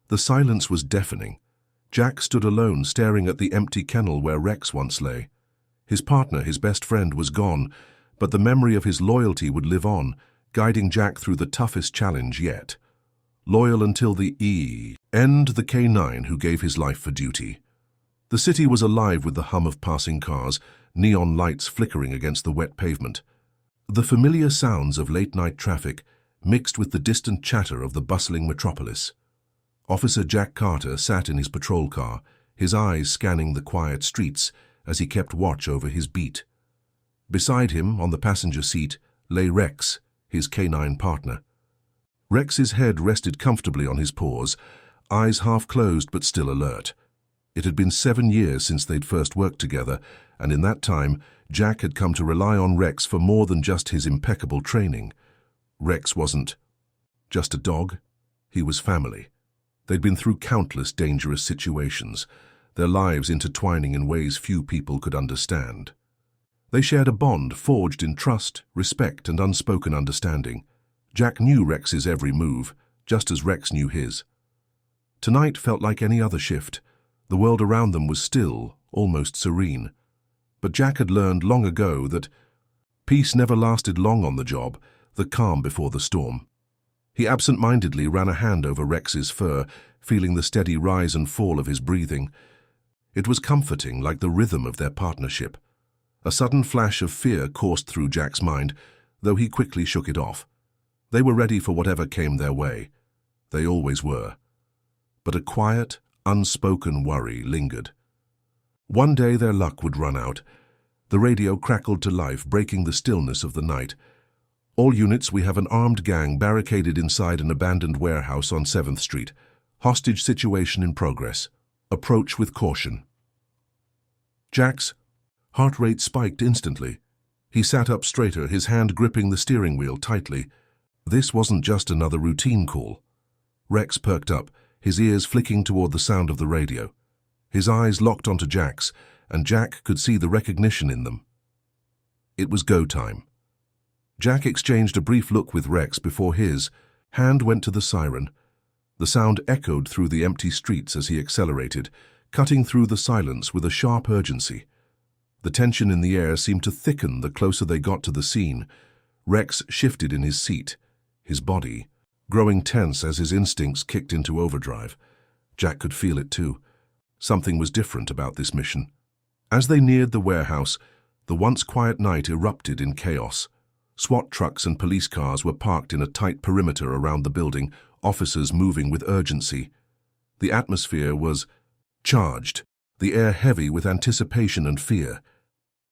The silence was deafening. Jack stood alone, staring at the empty kennel where Rex once lay. His partner, his best friend, was gone, but the memory of his loyalty would live on, guiding Jack through the toughest challenge yet. Loyal until the end, the K9 who gave his life for duty. The city was alive with the hum of passing cars, neon lights flickering against the wet pavement. The familiar sounds of late-night traffic mixed with the distant chatter of the bustling metropolis. Officer Jack Carter sat in his patrol car, his eyes scanning the quiet streets as he kept watch over his beat. Beside him, on the passenger seat, lay Rex, his K9 partner. Rex's head rested comfortably on his paws, eyes half closed but still alert. It had been 7 years since they'd first worked together, and in that time, Jack had come to rely on Rex for more than just his impeccable training. Rex wasn't just a dog, he was family. They'd been through countless dangerous situations, their lives intertwining in ways few people could understand. They shared a bond forged in trust, respect, and unspoken understanding. Jack knew Rex's every move, just as Rex knew his. Tonight felt like any other shift. The world around them was still, almost serene. But Jack had learned long ago that peace never lasted long on the job, the calm before the storm. He absent-mindedly ran a hand over Rex's fur, feeling the steady rise and fall of his breathing. It was comforting, like the rhythm of their partnership. A sudden flash of fear coursed through Jack's mind, though he quickly shook it off. They were ready for whatever came their way. They always were. But a quiet, unspoken worry lingered. One day their luck would run out. The radio crackled to life, breaking the stillness of the night. All units, we have an armed gang barricaded inside an abandoned warehouse on 7th Street. Hostage situation in progress. Approach with caution. Jack's heart rate spiked instantly. He sat up straighter, his hand gripping the steering wheel tightly. This wasn't just another routine call. Rex perked up, his ears flicking toward the sound of the radio. His eyes locked onto Jack's, and Jack could see the recognition in them. It was go time. Jack exchanged a brief look with Rex before his hand went to the siren. The sound echoed through the empty streets as he accelerated, cutting through the silence with a sharp urgency. The tension in the air seemed to thicken the closer they got to the scene. Rex shifted in his seat, his body growing tense as his instincts kicked into overdrive. Jack could feel it too. Something was different about this mission. As they neared the warehouse, the once quiet night erupted in chaos. SWAT trucks and police cars were parked in a tight perimeter around the building, officers moving with urgency. The atmosphere was charged, the air heavy with anticipation and fear.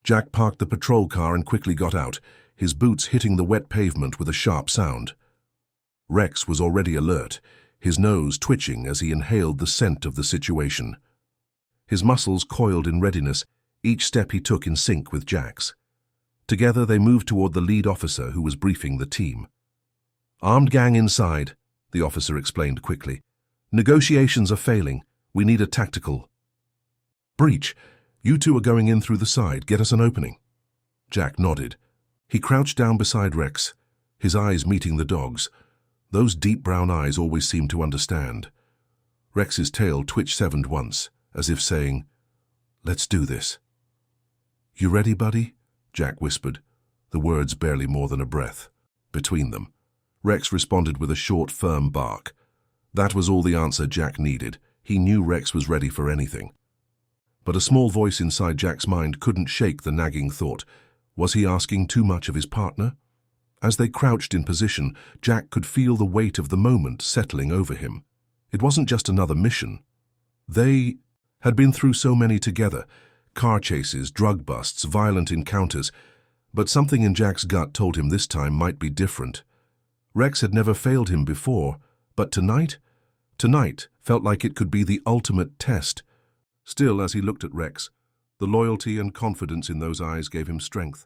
Jack parked the patrol car and quickly got out, his boots hitting the wet pavement with a sharp sound. Rex was already alert, his nose twitching as he inhaled the scent of the situation. His muscles coiled in readiness, each step he took in sync with Jack's. Together they moved toward the lead officer who was briefing the team. "Armed gang inside," the officer explained quickly. "Negotiations are failing. We need a tactical breach. You two are going in through the side. Get us an opening." Jack nodded. He crouched down beside Rex, his eyes meeting the dog's. Those deep brown eyes always seemed to understand. Rex's tail twitch-severed once, as if saying, "Let's do this." "You ready, buddy?" Jack whispered, the words barely more than a breath between them. Rex responded with a short, firm bark. That was all the answer Jack needed. He knew Rex was ready for anything. But a small voice inside Jack's mind couldn't shake the nagging thought. Was he asking too much of his partner? As they crouched in position, Jack could feel the weight of the moment settling over him. It wasn't just another mission. They had been through so many together. Car chases, drug busts, violent encounters. But something in Jack's gut told him this time might be different. Rex had never failed him before, but tonight felt like it could be the ultimate test. Still, as he looked at Rex, the loyalty and confidence in those eyes gave him strength.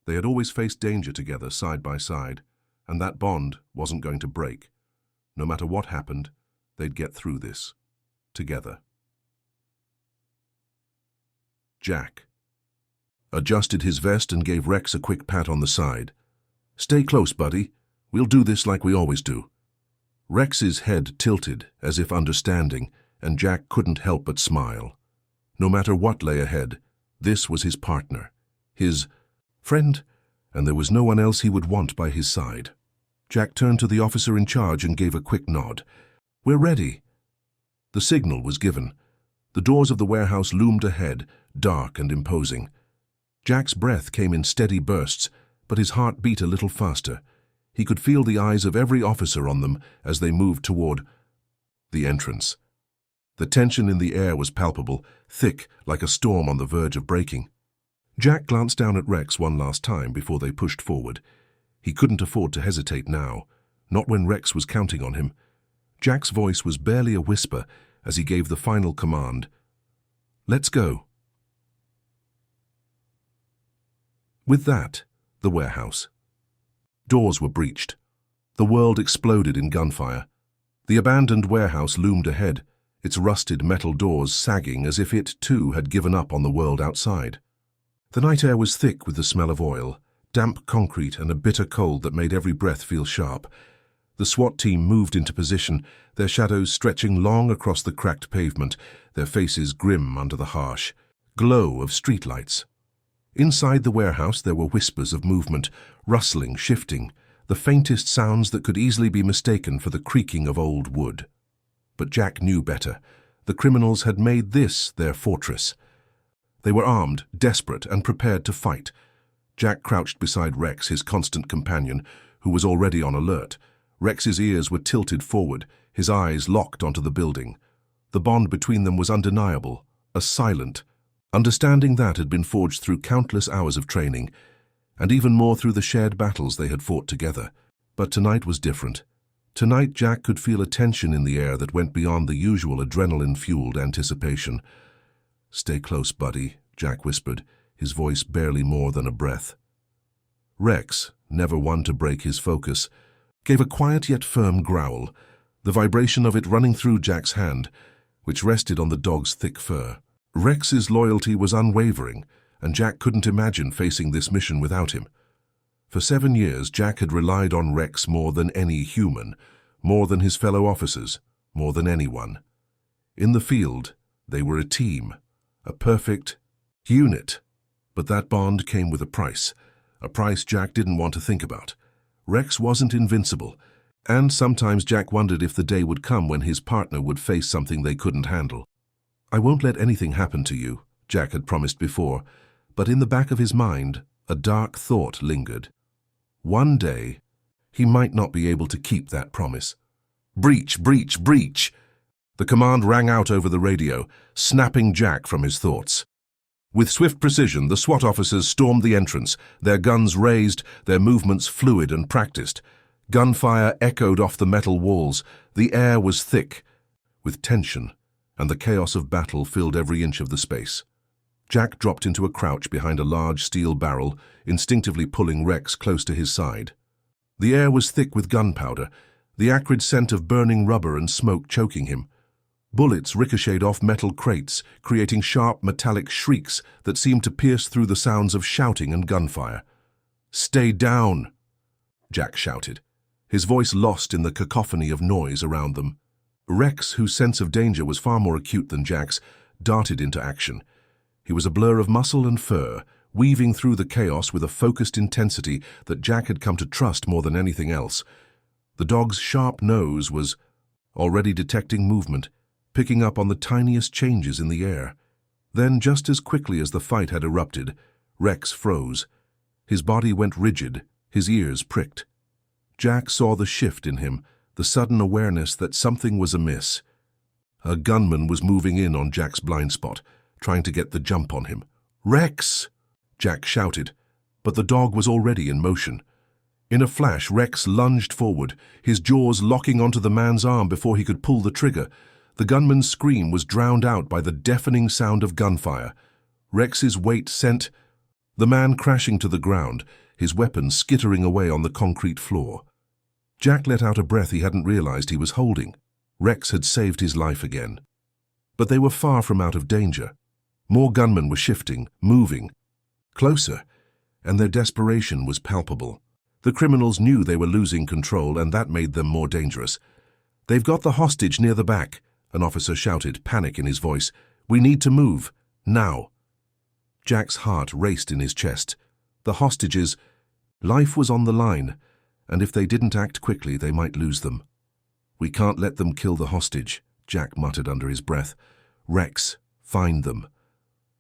They had always faced danger together, side by side, and that bond wasn't going to break. No matter what happened, they'd get through this. Together. Jack adjusted his vest and gave Rex a quick pat on the side. "Stay close, buddy. We'll do this like we always do." Rex's head tilted, as if understanding, and Jack couldn't help but smile. No matter what lay ahead, this was his partner, his friend, and there was no one else he would want by his side. Jack turned to the officer in charge and gave a quick nod. "We're ready." The signal was given. The doors of the warehouse loomed ahead, dark and imposing. Jack's breath came in steady bursts, but his heart beat a little faster. He could feel the eyes of every officer on them as they moved toward the entrance. The tension in the air was palpable, thick like a storm on the verge of breaking. Jack glanced down at Rex one last time before they pushed forward. He couldn't afford to hesitate now, not when Rex was counting on him. Jack's voice was barely a whisper as he gave the final command. "Let's go." With that, the warehouse. Doors were breached. The world exploded in gunfire. The abandoned warehouse loomed ahead, its rusted metal doors sagging as if it, too, had given up on the world outside. The night air was thick with the smell of oil, damp concrete and a bitter cold that made every breath feel sharp. The SWAT team moved into position, their shadows stretching long across the cracked pavement, their faces grim under the harsh glow of streetlights. Inside the warehouse there were whispers of movement, rustling, shifting, the faintest sounds that could easily be mistaken for the creaking of old wood. But Jack knew better. The criminals had made this their fortress. They were armed, desperate, and prepared to fight. Jack crouched beside Rex, his constant companion, who was already on alert. Rex's ears were tilted forward, his eyes locked onto the building. The bond between them was undeniable, a silent. Understanding that had been forged through countless hours of training, and even more through the shared battles they had fought together. But tonight was different. Tonight Jack could feel a tension in the air that went beyond the usual adrenaline-fueled anticipation. "Stay close, buddy," Jack whispered, his voice barely more than a breath. Rex, never one to break his focus, gave a quiet yet firm growl, the vibration of it running through Jack's hand, which rested on the dog's thick fur. Rex's loyalty was unwavering, and Jack couldn't imagine facing this mission without him. For 7 years, Jack had relied on Rex more than any human, more than his fellow officers, more than anyone. In the field, they were a team, a perfect unit. But that bond came with a price Jack didn't want to think about. Rex wasn't invincible, and sometimes Jack wondered if the day would come when his partner would face something they couldn't handle. "I won't let anything happen to you," Jack had promised before, but in the back of his mind, a dark thought lingered. One day, he might not be able to keep that promise. "Breach! Breach! Breach!" The command rang out over the radio, snapping Jack from his thoughts. With swift precision, the SWAT officers stormed the entrance, their guns raised, their movements fluid and practiced. Gunfire echoed off the metal walls. The air was thick with tension, and the chaos of battle filled every inch of the space. Jack dropped into a crouch behind a large steel barrel, instinctively pulling Rex close to his side. The air was thick with gunpowder, the acrid scent of burning rubber and smoke choking him. Bullets ricocheted off metal crates, creating sharp metallic shrieks that seemed to pierce through the sounds of shouting and gunfire. "Stay down!" Jack shouted, his voice lost in the cacophony of noise around them. Rex, whose sense of danger was far more acute than Jack's, darted into action. He was a blur of muscle and fur, weaving through the chaos with a focused intensity that Jack had come to trust more than anything else. The dog's sharp nose was already detecting movement, picking up on the tiniest changes in the air. Then, just as quickly as the fight had erupted, Rex froze. His body went rigid, his ears pricked. Jack saw the shift in him, the sudden awareness that something was amiss. A gunman was moving in on Jack's blind spot, trying to get the jump on him. "Rex!" Jack shouted, but the dog was already in motion. In a flash, Rex lunged forward, his jaws locking onto the man's arm before he could pull the trigger. The gunman's scream was drowned out by the deafening sound of gunfire. Rex's weight sent the man crashing to the ground, his weapon skittering away on the concrete floor. Jack let out a breath he hadn't realized he was holding. Rex had saved his life again. But they were far from out of danger. More gunmen were shifting, moving, closer, and their desperation was palpable. The criminals knew they were losing control, and that made them more dangerous. "They've got the hostage near the back," an officer shouted, panic in his voice. "We need to move. Now." Jack's heart raced in his chest. The hostages... Life was on the line, and if they didn't act quickly, they might lose them. "We can't let them kill the hostage," Jack muttered under his breath. "Rex, find them."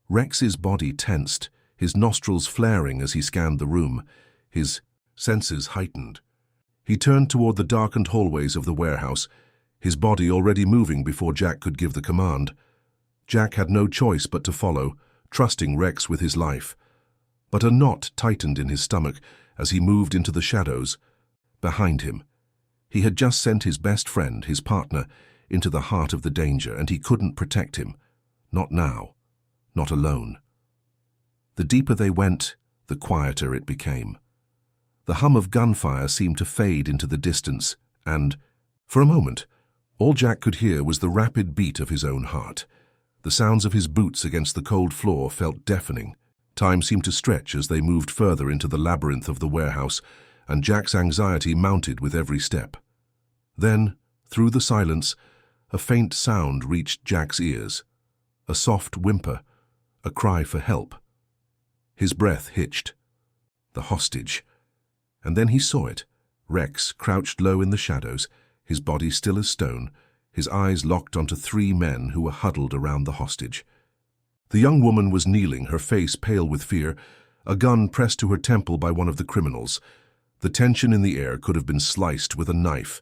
Rex's body tensed, his nostrils flaring as he scanned the room, his senses heightened. He turned toward the darkened hallways of the warehouse, his body already moving before Jack could give the command. Jack had no choice but to follow, trusting Rex with his life. But a knot tightened in his stomach as he moved into the shadows. Behind him, he had just sent his best friend, his partner, into the heart of the danger, and he couldn't protect him. Not now. Not alone. The deeper they went, the quieter it became. The hum of gunfire seemed to fade into the distance, and, for a moment, all Jack could hear was the rapid beat of his own heart. The sounds of his boots against the cold floor felt deafening. Time seemed to stretch as they moved further into the labyrinth of the warehouse, and Jack's anxiety mounted with every step. Then, through the silence, a faint sound reached Jack's ears. A soft whimper, a cry for help. His breath hitched. The hostage. And then he saw it. Rex, crouched low in the shadows, his body still as stone, his eyes locked onto 3 men who were huddled around the hostage. The young woman was kneeling, her face pale with fear, a gun pressed to her temple by one of the criminals. The tension in the air could have been sliced with a knife.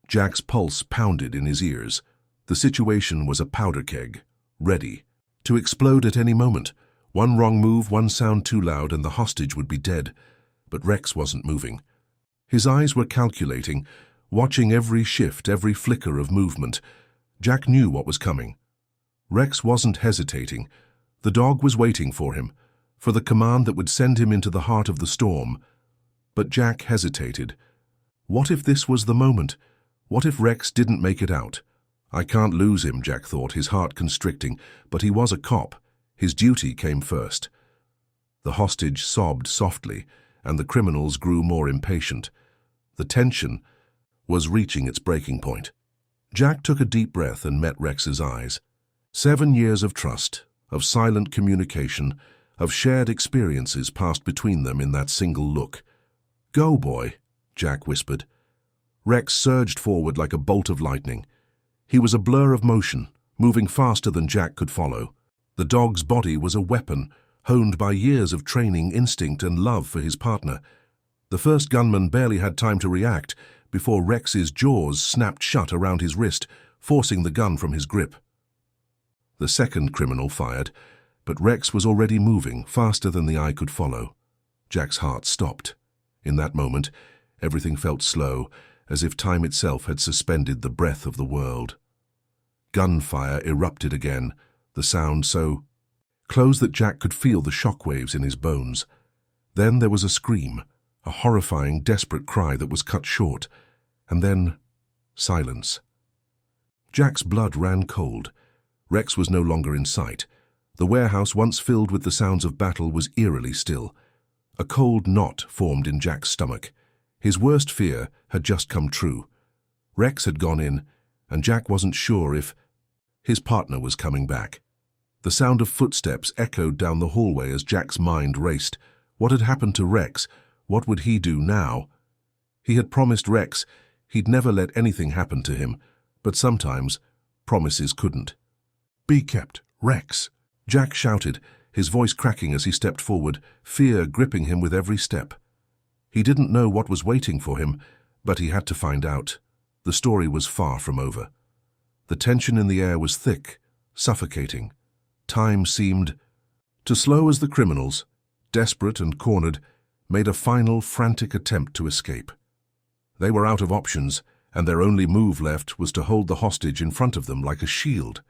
Jack's pulse pounded in his ears. The situation was a powder keg, ready to explode at any moment. One wrong move, one sound too loud, and the hostage would be dead. But Rex wasn't moving. His eyes were calculating, watching every shift, every flicker of movement. Jack knew what was coming. Rex wasn't hesitating. The dog was waiting for him, for the command that would send him into the heart of the storm. But Jack hesitated. What if this was the moment? What if Rex didn't make it out? I can't lose him, Jack thought, his heart constricting, but he was a cop. His duty came first. The hostage sobbed softly, and the criminals grew more impatient. The tension was reaching its breaking point. Jack took a deep breath and met Rex's eyes. 7 years of trust, of silent communication, of shared experiences passed between them in that single look. "Go, boy," Jack whispered. Rex surged forward like a bolt of lightning. He was a blur of motion, moving faster than Jack could follow. The dog's body was a weapon, honed by years of training, instinct, and love for his partner. The first gunman barely had time to react before Rex's jaws snapped shut around his wrist, forcing the gun from his grip. The second criminal fired, but Rex was already moving, faster than the eye could follow. Jack's heart stopped. In that moment, everything felt slow, as if time itself had suspended the breath of the world. Gunfire erupted again, the sound so close that Jack could feel the shockwaves in his bones. Then there was a scream, a horrifying, desperate cry that was cut short, and then silence. Jack's blood ran cold. Rex was no longer in sight. The warehouse, once filled with the sounds of battle, was eerily still. A cold knot formed in Jack's stomach. His worst fear had just come true. Rex had gone in, and Jack wasn't sure if his partner was coming back. The sound of footsteps echoed down the hallway as Jack's mind raced. What had happened to Rex? What would he do now? He had promised Rex he'd never let anything happen to him, but sometimes promises couldn't. "Be kept, Rex," Jack shouted, his voice cracking as he stepped forward, fear gripping him with every step. He didn't know what was waiting for him, but he had to find out. The story was far from over. The tension in the air was thick, suffocating. Time seemed to slow as the criminals, desperate and cornered, made a final, frantic attempt to escape. They were out of options, and their only move left was to hold the hostage in front of them like a shield.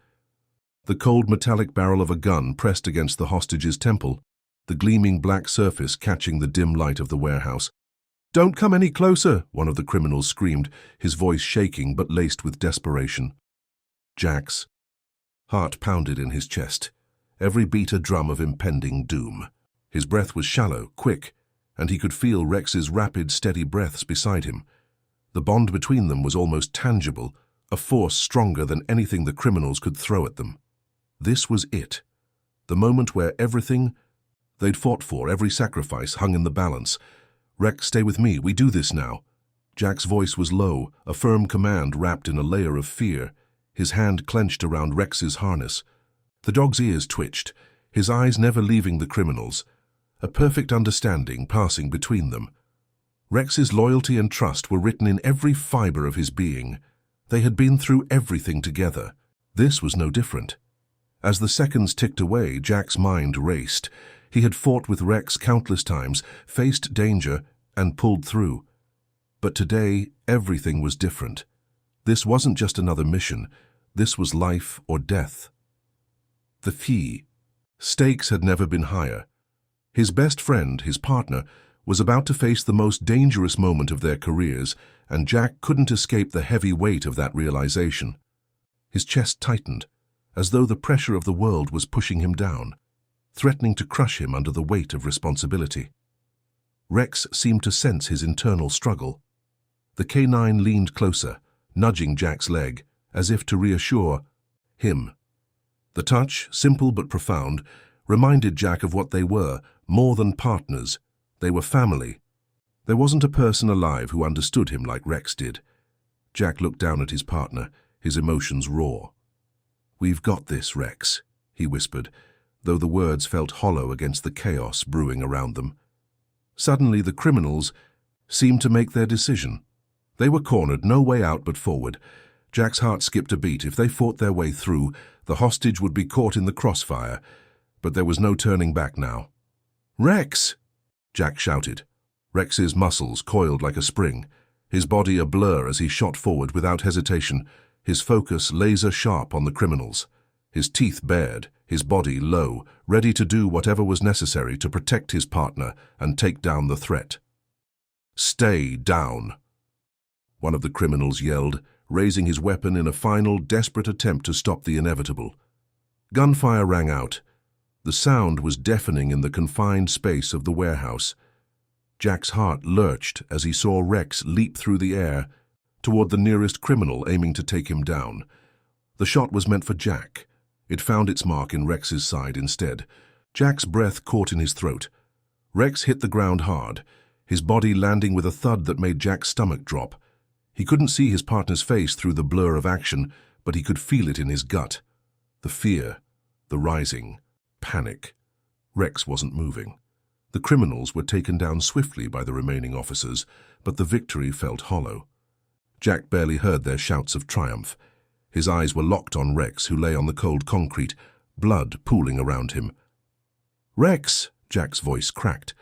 The cold metallic barrel of a gun pressed against the hostage's temple, the gleaming black surface catching the dim light of the warehouse. "Don't come any closer," one of the criminals screamed, his voice shaking but laced with desperation. Jack's heart pounded in his chest, every beat a drum of impending doom. His breath was shallow, quick, and he could feel Rex's rapid, steady breaths beside him. The bond between them was almost tangible, a force stronger than anything the criminals could throw at them. This was it, the moment where everything they'd fought for, every sacrifice, hung in the balance. "Rex, stay with me. We do this now." Jack's voice was low, a firm command wrapped in a layer of fear. His hand clenched around Rex's harness. The dog's ears twitched, his eyes never leaving the criminals, a perfect understanding passing between them. Rex's loyalty and trust were written in every fiber of his being. They had been through everything together. This was no different. As the seconds ticked away, Jack's mind raced. He had fought with Rex countless times, faced danger, and pulled through. But today, everything was different. This wasn't just another mission. This was life or death. The fee. Stakes had never been higher. His best friend, his partner, was about to face the most dangerous moment of their careers, and Jack couldn't escape the heavy weight of that realization. His chest tightened, as though the pressure of the world was pushing him down, threatening to crush him under the weight of responsibility. Rex seemed to sense his internal struggle. The canine leaned closer, nudging Jack's leg, as if to reassure him. The touch, simple but profound, reminded Jack of what they were, more than partners. They were family. There wasn't a person alive who understood him like Rex did. Jack looked down at his partner, his emotions raw. "We've got this, Rex," he whispered, though the words felt hollow against the chaos brewing around them. Suddenly, the criminals seemed to make their decision. They were cornered, no way out but forward. Jack's heart skipped a beat. If they fought their way through, the hostage would be caught in the crossfire. But there was no turning back now. "Rex!" Jack shouted. Rex's muscles coiled like a spring, his body a blur as he shot forward without hesitation, his focus laser-sharp on the criminals. His teeth bared, his body low, ready to do whatever was necessary to protect his partner and take down the threat. "Stay down!" one of the criminals yelled, raising his weapon in a final, desperate attempt to stop the inevitable. Gunfire rang out. The sound was deafening in the confined space of the warehouse. Jack's heart lurched as he saw Rex leap through the air toward the nearest criminal aiming to take him down. The shot was meant for Jack. It found its mark in Rex's side instead. Jack's breath caught in his throat. Rex hit the ground hard, his body landing with a thud that made Jack's stomach drop. He couldn't see his partner's face through the blur of action, but he could feel it in his gut. The fear, the rising panic. Rex wasn't moving. The criminals were taken down swiftly by the remaining officers, but the victory felt hollow. Jack barely heard their shouts of triumph. His eyes were locked on Rex, who lay on the cold concrete, blood pooling around him. "Rex!" Jack's voice cracked.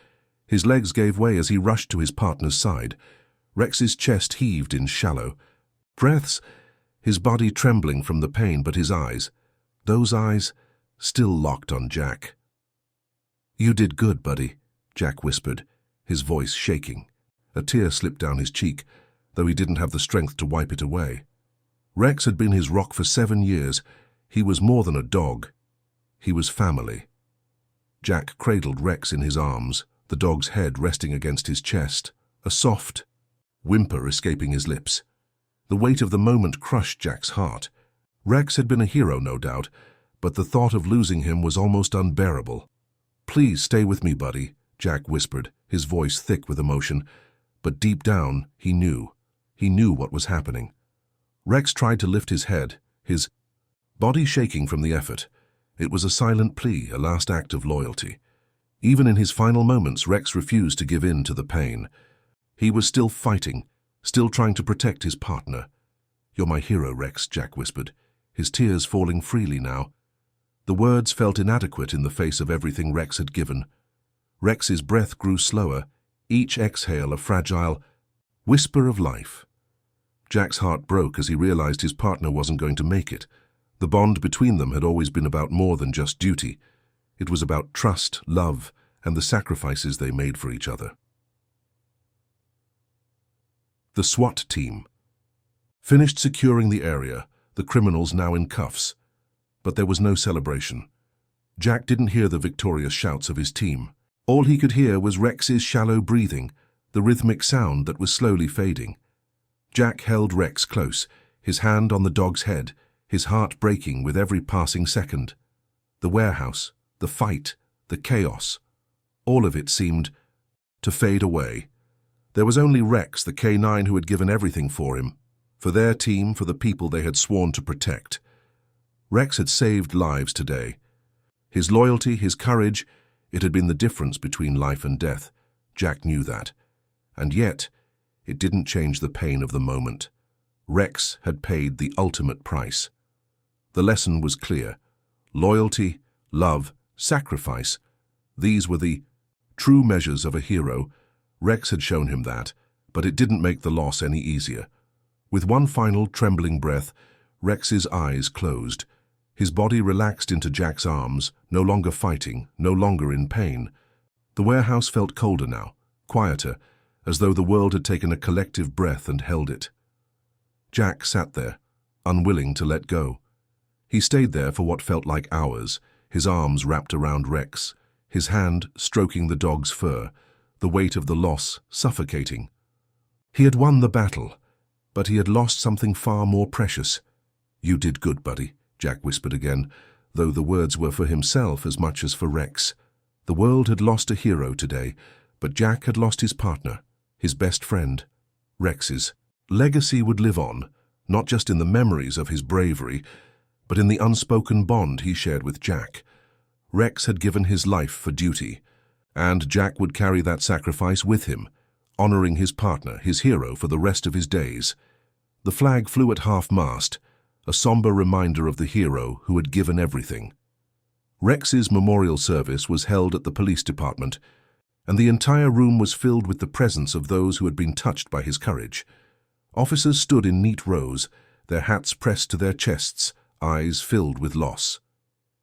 His legs gave way as he rushed to his partner's side. Rex's chest heaved in shallow breaths, his body trembling from the pain, but his eyes, those eyes, still locked on Jack. "You did good, buddy," Jack whispered, his voice shaking. A tear slipped down his cheek, though he didn't have the strength to wipe it away. Rex had been his rock for 7 years. He was more than a dog. He was family. Jack cradled Rex in his arms, the dog's head resting against his chest, a soft whimper escaping his lips. The weight of the moment crushed Jack's heart. Rex had been a hero, no doubt, but the thought of losing him was almost unbearable. "Please stay with me, buddy," Jack whispered, his voice thick with emotion. But deep down, he knew. He knew what was happening. Rex tried to lift his head, his body shaking from the effort. It was a silent plea, a last act of loyalty. Even in his final moments, Rex refused to give in to the pain. He was still fighting, still trying to protect his partner. "You're my hero, Rex," Jack whispered, his tears falling freely now. The words felt inadequate in the face of everything Rex had given. Rex's breath grew slower, each exhale a fragile whisper of life. Jack's heart broke as he realized his partner wasn't going to make it. The bond between them had always been about more than just duty. It was about trust, love, and the sacrifices they made for each other. The SWAT team finished securing the area, the criminals now in cuffs. But there was no celebration. Jack didn't hear the victorious shouts of his team. All he could hear was Rex's shallow breathing, the rhythmic sound that was slowly fading. Jack held Rex close, his hand on the dog's head, his heart breaking with every passing second. The warehouse, the fight, the chaos, all of it seemed to fade away. There was only Rex, the K9 who had given everything for him, for their team, for the people they had sworn to protect. Rex had saved lives today. His loyalty, his courage, it had been the difference between life and death. Jack knew that. And yet, it didn't change the pain of the moment. Rex had paid the ultimate price. The lesson was clear. Loyalty, love, sacrifice. These were the true measures of a hero. Rex had shown him that, but it didn't make the loss any easier. With one final trembling breath, Rex's eyes closed. His body relaxed into Jack's arms, no longer fighting, no longer in pain. The warehouse felt colder now, quieter, as though the world had taken a collective breath and held it. Jack sat there, unwilling to let go. He stayed there for what felt like hours, his arms wrapped around Rex, his hand stroking the dog's fur, the weight of the loss suffocating. He had won the battle, but he had lost something far more precious. "You did good, buddy," Jack whispered again, though the words were for himself as much as for Rex. The world had lost a hero today, but Jack had lost his partner, his best friend. Rex's legacy would live on, not just in the memories of his bravery, but in the unspoken bond he shared with Jack. Rex had given his life for duty, and Jack would carry that sacrifice with him, honoring his partner, his hero, for the rest of his days. The flag flew at half-mast, a somber reminder of the hero who had given everything. Rex's memorial service was held at the police department, and the entire room was filled with the presence of those who had been touched by his courage. Officers stood in neat rows, their hats pressed to their chests, eyes filled with loss.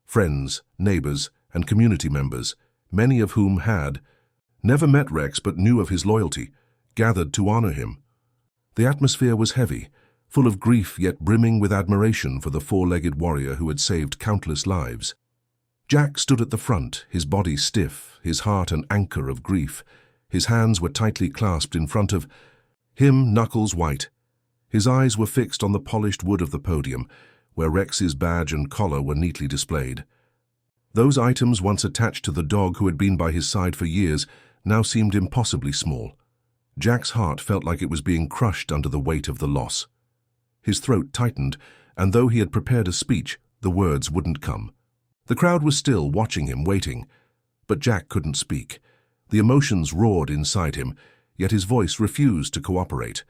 Friends, neighbors, and community members, many of whom had never met Rex but knew of his loyalty, gathered to honor him. The atmosphere was heavy, full of grief yet brimming with admiration for the four-legged warrior who had saved countless lives. Jack stood at the front, his body stiff, his heart an anchor of grief. His hands were tightly clasped in front of him, knuckles white. His eyes were fixed on the polished wood of the podium, where Rex's badge and collar were neatly displayed. Those items, once attached to the dog who had been by his side for years, now seemed impossibly small. Jack's heart felt like it was being crushed under the weight of the loss. His throat tightened, and though he had prepared a speech, the words wouldn't come. The crowd was still watching him, waiting. But Jack couldn't speak. The emotions roared inside him, yet his voice refused to cooperate.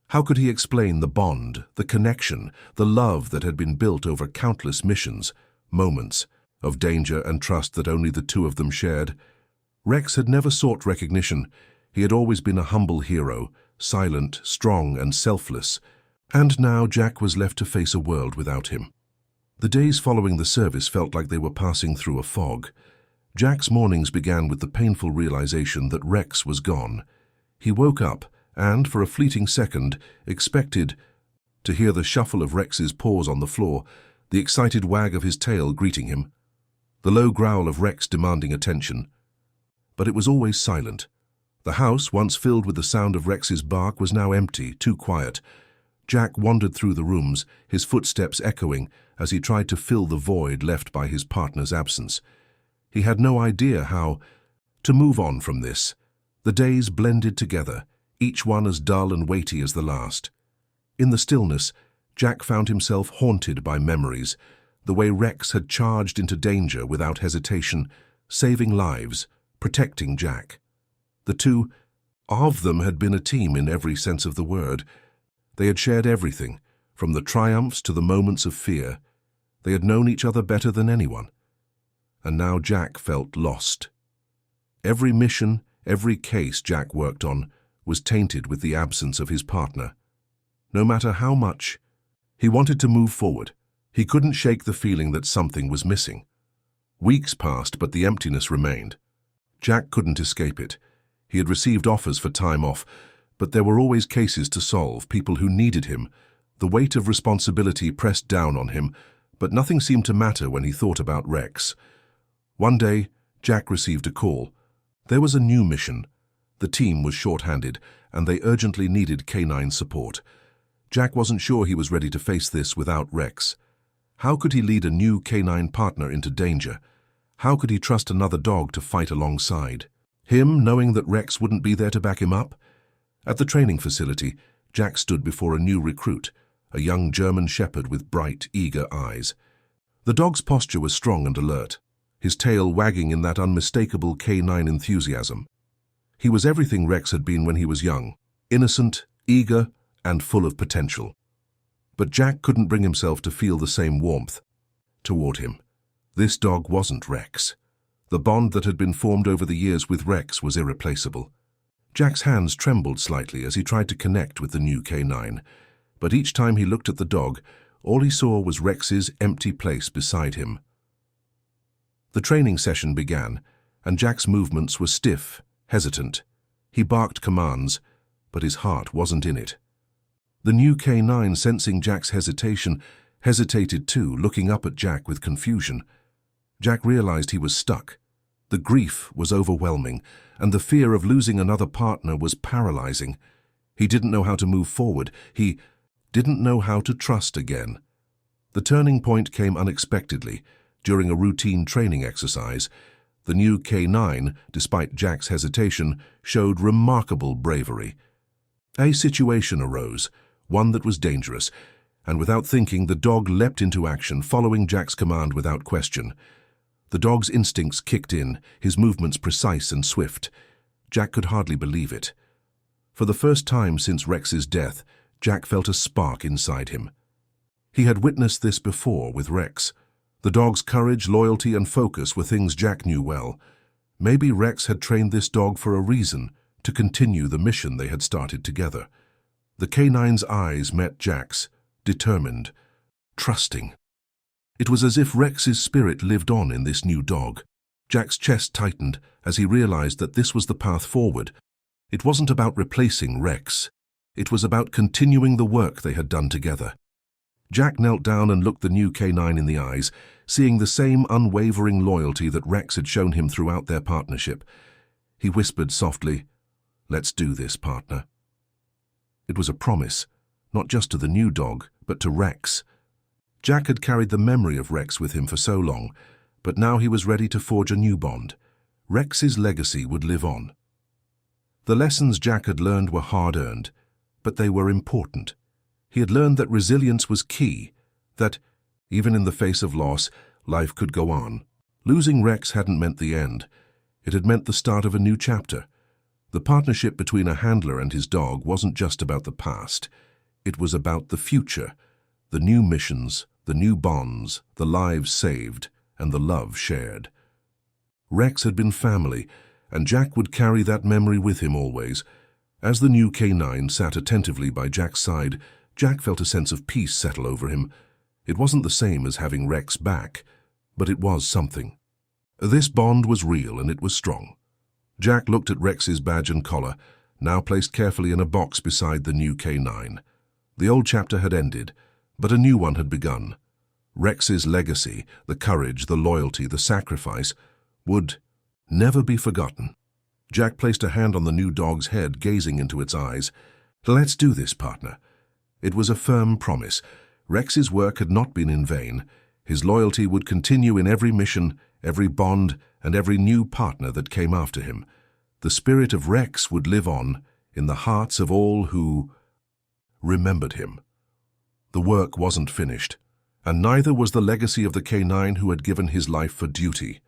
How could he explain the bond, the connection, the love that had been built over countless missions, moments of danger and trust that only the two of them shared? Rex had never sought recognition. He had always been a humble hero, silent, strong, and selfless. And now Jack was left to face a world without him. The days following the service felt like they were passing through a fog. Jack's mornings began with the painful realization that Rex was gone. He woke up and, for a fleeting second, expected to hear the shuffle of Rex's paws on the floor, the excited wag of his tail greeting him, the low growl of Rex demanding attention. But it was always silent. The house, once filled with the sound of Rex's bark, was now empty, too quiet. Jack wandered through the rooms, his footsteps echoing as he tried to fill the void left by his partner's absence. He had no idea how to move on from this. The days blended together, each one as dull and weighty as the last. In the stillness, Jack found himself haunted by memories, the way Rex had charged into danger without hesitation, saving lives, protecting Jack. The two of them had been a team in every sense of the word. They had shared everything, from the triumphs to the moments of fear. They had known each other better than anyone. And now Jack felt lost. Every mission, every case Jack worked on was tainted with the absence of his partner. No matter how much he wanted to move forward, he couldn't shake the feeling that something was missing. Weeks passed, but the emptiness remained. Jack couldn't escape it. He had received offers for time off, but there were always cases to solve, people who needed him. The weight of responsibility pressed down on him, but nothing seemed to matter when he thought about Rex. One day, Jack received a call. There was a new mission. The team was short-handed, and they urgently needed canine support. Jack wasn't sure he was ready to face this without Rex. How could he lead a new canine partner into danger? How could he trust another dog to fight alongside him, knowing that Rex wouldn't be there to back him up? At the training facility, Jack stood before a new recruit, a young German shepherd with bright, eager eyes. The dog's posture was strong and alert, his tail wagging in that unmistakable canine enthusiasm. He was everything Rex had been when he was young, innocent, eager, and full of potential. But Jack couldn't bring himself to feel the same warmth toward him. This dog wasn't Rex. The bond that had been formed over the years with Rex was irreplaceable. Jack's hands trembled slightly as he tried to connect with the new canine, but each time he looked at the dog, all he saw was Rex's empty place beside him. The training session began, and Jack's movements were stiff, hesitant. He barked commands, but his heart wasn't in it. The new canine, sensing Jack's hesitation, hesitated too, looking up at Jack with confusion. Jack realized he was stuck. The grief was overwhelming, and the fear of losing another partner was paralyzing. He didn't know how to move forward. He didn't know how to trust again. The turning point came unexpectedly. During a routine training exercise, the new canine, despite Jack's hesitation, showed remarkable bravery. A situation arose, one that was dangerous, and without thinking, the dog leapt into action, following Jack's command without question. The dog's instincts kicked in, his movements precise and swift. Jack could hardly believe it. For the first time since Rex's death, Jack felt a spark inside him. He had witnessed this before with Rex. The dog's courage, loyalty, and focus were things Jack knew well. Maybe Rex had trained this dog for a reason, to continue the mission they had started together. The canine's eyes met Jack's, determined, trusting. It was as if Rex's spirit lived on in this new dog. Jack's chest tightened as he realized that this was the path forward. It wasn't about replacing Rex. It was about continuing the work they had done together. Jack knelt down and looked the new canine in the eyes, seeing the same unwavering loyalty that Rex had shown him throughout their partnership. He whispered softly, "Let's do this, partner." It was a promise, not just to the new dog, but to Rex. Jack had carried the memory of Rex with him for so long, but now he was ready to forge a new bond. Rex's legacy would live on. The lessons Jack had learned were hard-earned, but they were important. He had learned that resilience was key, that, even in the face of loss, life could go on. Losing Rex hadn't meant the end. It had meant the start of a new chapter. The partnership between a handler and his dog wasn't just about the past. It was about the future, the new missions, the new bonds, the lives saved, and the love shared. Rex had been family, and Jack would carry that memory with him always. As the new canine sat attentively by Jack's side, Jack felt a sense of peace settle over him. It wasn't the same as having Rex back, but it was something. This bond was real and it was strong. Jack looked at Rex's badge and collar, now placed carefully in a box beside the new canine. The old chapter had ended, but a new one had begun. Rex's legacy, the courage, the loyalty, the sacrifice, would never be forgotten. Jack placed a hand on the new dog's head, gazing into its eyes. "Let's do this, partner." It was a firm promise. Rex's work had not been in vain. His loyalty would continue in every mission, every bond, and every new partner that came after him. The spirit of Rex would live on in the hearts of all who remembered him. The work wasn't finished, and neither was the legacy of the canine who had given his life for duty.